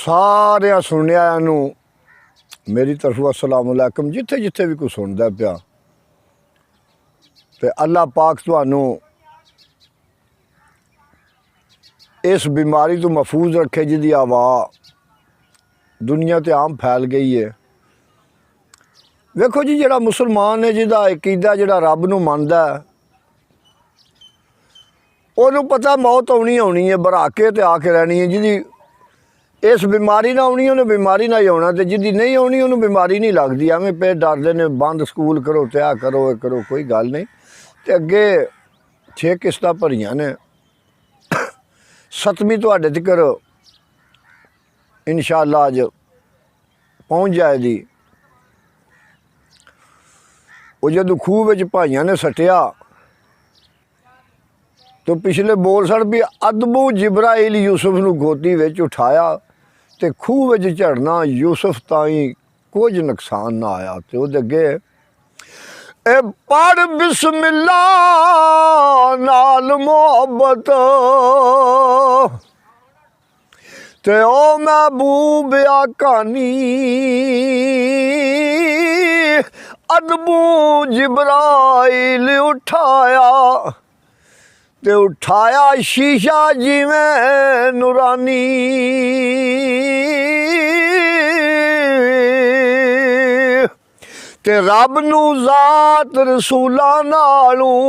सारिया सुनिया मेरी तरफों अस्सलाम वालेकुम। जिथे जिथे भी कोई सुनता पिया तो अल्लाह पाक तुहानू इस बीमारी तो महफूज रखे जिहदी हवा दुनिया ते आम फैल गई है। वेखो जी, जिहड़ा मुसलमान है, जिहदा अकीदा जिहड़ा रब नू मनदा है, उहनू पता मौत आउणी आउणी है, बराके ते आके रहनी है। जिहदी इस बीमारी ना आउणी उन्हें बीमारी ना ही आउणा, ते जिहदी नहीं आउणी उन्हें बीमारी नहीं लगदी। एवें पे डरदे ने बंद स्कूल करो ते आ करो ये करो, कोई गल नहीं। ते अगे 6 किस्तां भरियां ने, 7वीं तुहाडे तिकर इंशाअल्लाह अज पहुँच जाएगी। वो जदों खूह विच भाइयां ने सट्टिया तो पिछले बोल सन भी अदबू जिब्राइल यूसुफ नू गोदी विच उठाया ते खूह विच झड़ना यूसुफ ताई कुछ नुकसान ना आया। तो उहदे अगे ए पढ़ बिस्मिल्लाह नाल मोहब्बत ते ओ महबूब आकानी अदबू जिब्राइल उठाया ते उठाया शीशा जिवें नूरानी। ते रब नू जात रसूलां नालों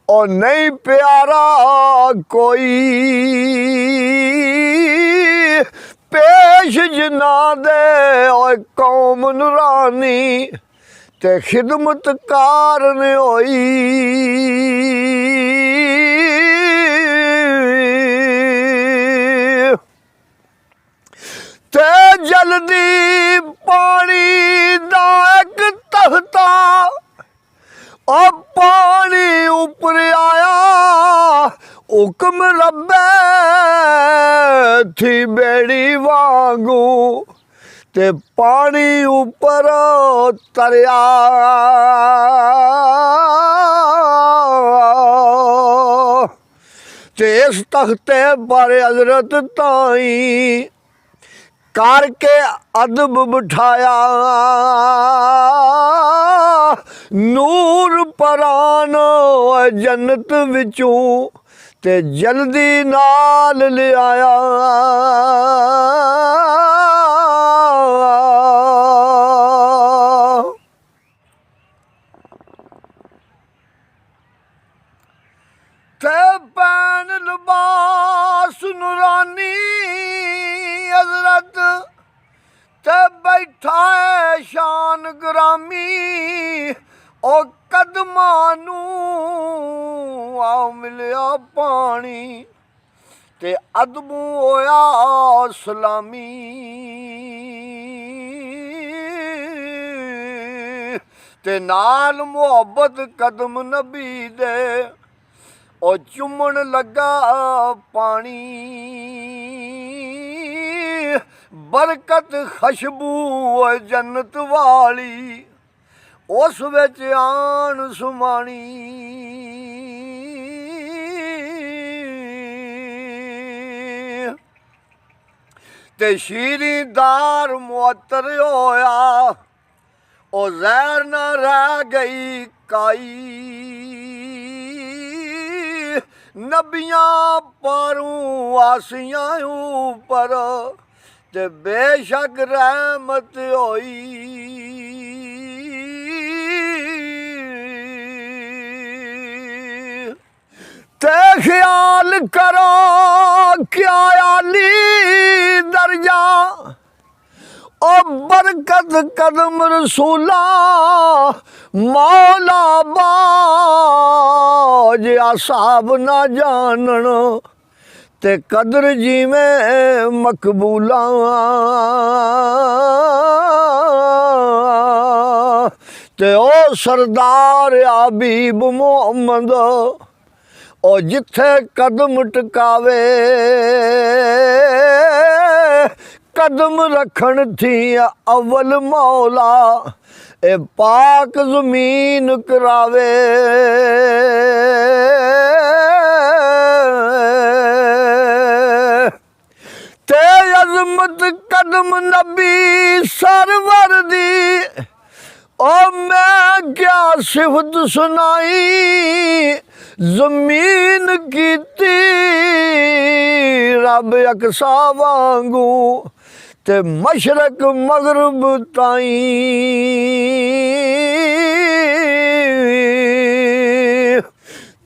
और नहीं प्यारा कोई, पेश जिन्ना दे और कौम नूरानी ते खिदमत कारन होई। ते जल्दी पानी दा एक तख्ता और पानी उपर आया, हुक्म रब्बे थी बेड़ी वांगू ते पानी ऊपर तरया। ते इस तख्ते पर हजरत ताई करके अदब बिठाया, नूर परान जन्नत विचों ते जल्दी नाल ले आया। ते पैन लिबास नूरानी हजरत ते बैठा है शान ग्रामी, ओ कदमानू आओ मिलिया पानी ते अदबू होया सलामी। ते नाल मुहब्बत कदम नबी दे और चुमन लगा पानी, बरकत खुशबू जन्नत वाली उस विच आन सुमानी। ते शीरीदार मुअत्तर होया ओ जहर न रह गई काई, नबियां पारूं आसियां ऊपर ते बेशक रहमत होई। ते ख्याल करो क्या आली दर्जा ओ बरकत कदम रसूला मौला बाज असाब ना जानन ते कदर जिवें मकबूला। ते ओ सरदार हबीब मुहम्मद ओ जिथे कदम टकावे कदम रखन थी अव्वल मौला, ए पाक ज़मीन करावे। ते अजमत कदम नबी सरवर दी, ओ मैं क्या सिफत सुनाई, जमीन कीती रब अकसा वांगू ते मशरक मगरब ताई।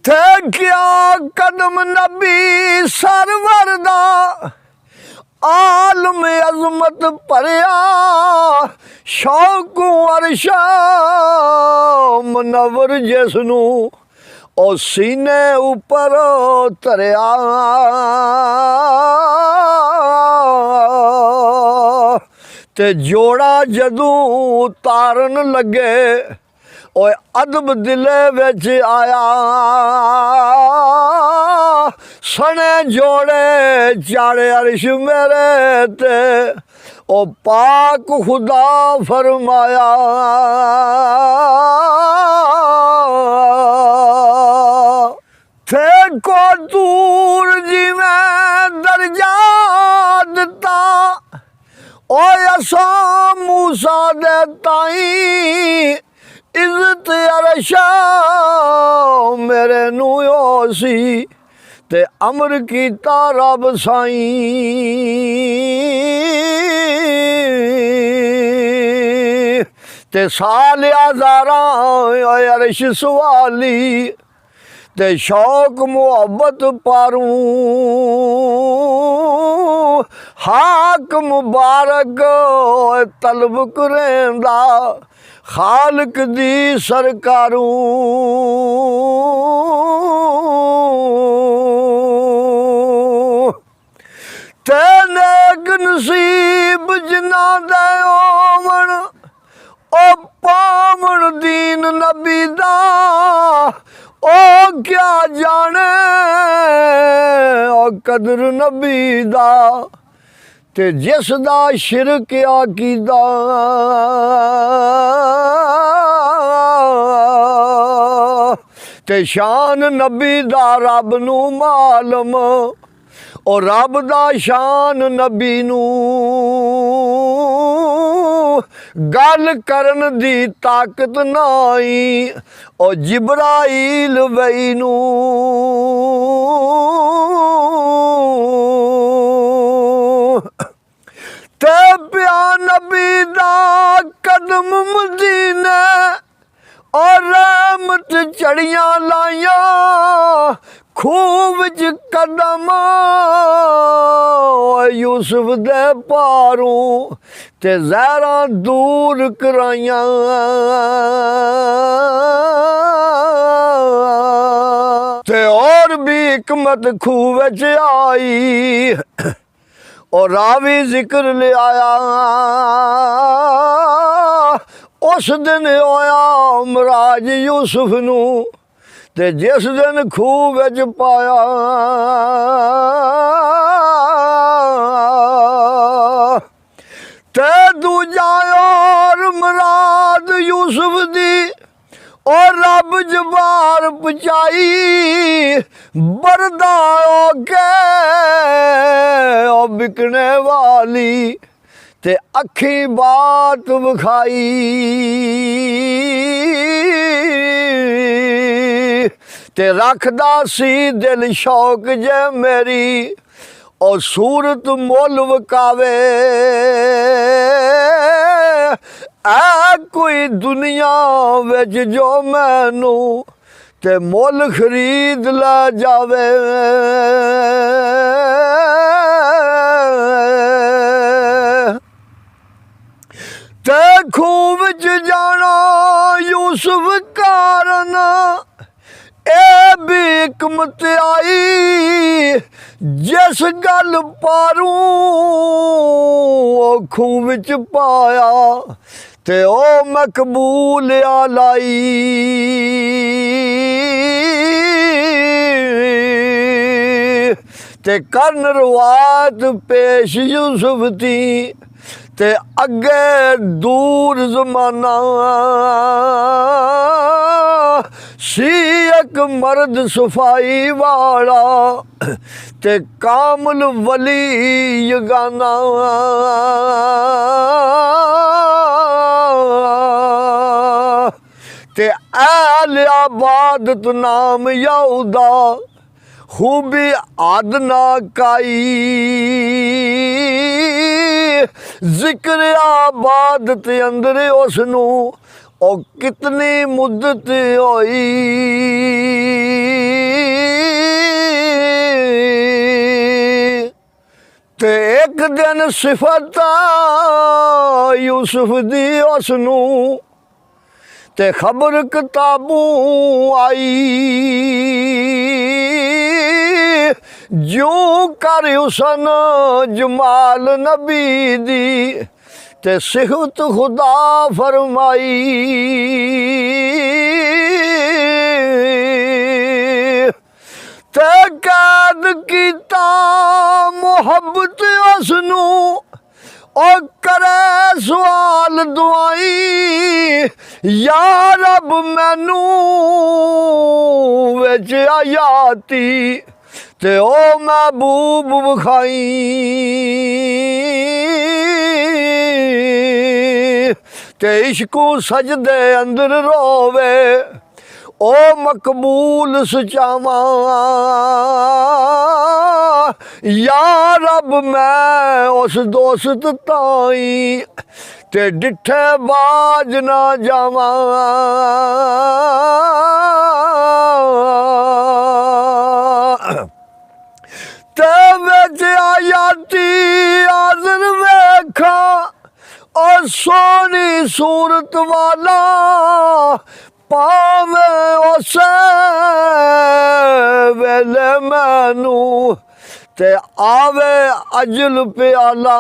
थे क्या कदम नबी सरवर दा, आलम अजमत भरिया शौक अरशा मनवर जिसनू ओ सीने उपर धरिया। ते जोड़ा जदूं तारन लगे ओए अदब दिले विच आया, सने जोड़े चाड़े अरश मेरे ते ओ पाक खुदा फरमाया। थे को दूर जिवें दर्जा दिता, ओए असा मूसा दे ताई इज्जत अरशा मेरे नू सी ते अमर कीता रब साईं। ते सालिया ज़ारा अरश सवाली ते शौक मुहब्बत पारूं, हाक मुबारक तलब करेंदा खालक दी सरकारूं। ते नेक नसीब जिन्ना दे ओवन ओ पावन दीन नबी दा, ओ क्या जाने ओ कदर नबी दा। ते जिस दा शिरक अकीदा ते शान नबी दा रब नू मालम, और रब दा शान नबी नू गल करन दी ताकत नाई, ओ जिब्राइल वई नू। ते प्या नबी दा कदम मदीने और रहमत चढ़ियां लाइया, खूह विच कदम यूसुफ दे पारूं ते ज़हरा दूर कराइयां। ते और भी हिकमत खूह विच आई, और रावी जिक्र ले आया। उस दिन होया मराज यूसुफ नू ते जिस दिन खूह विच पाया। ते दूजा और मराद यूसुफ दी और रब जबार पचाई, बरदा के ओ बिकने वाली ते अखी बात विखाई। ते रखदा सी दिल शौक जे मेरी और सूरत मुल वकावे, ऐ कोई दुनिया विच जो मैनू ते मुल खरीद ला जावे। ते खूह विच जाना यूसुफ कारण ए भी हिकमत आई, जिस गल पारूं ओ खूह विच पाया ते ओ मकबूल लाई। ते करन रवात पेश यूसुफ दी ते अगे दूर जमाना सी एक मर्द सफाई वाला ते कामल वली यगाना ते आल आबादत नाम यहूदा खूबी आदना काई जिक्र आबादत अंदर उसनू ओ कितनी मुद्दत होई ते एक दिन सिफत यूसुफ दी उसनू ते खबर किताबू आई जूं कर हुसन जमाल नबी दी ते सिहत खुदा फरमाई ते कैद कीता मुहब्बत उसनू ओ करे सवाल दुआई या रब मैनू विच आयाती ते ओ महबूब विखाई ते इश्कू सजदे अंदर रोवे ओ मकबूल सचावा या रब मैं उस दोस्त ताई ते डिठे बाज ना जावा ते विच आयाती आज़र वेखा और सोनी सूरत वाला पावे उस वेले मैनू ते आवे अजल प्याला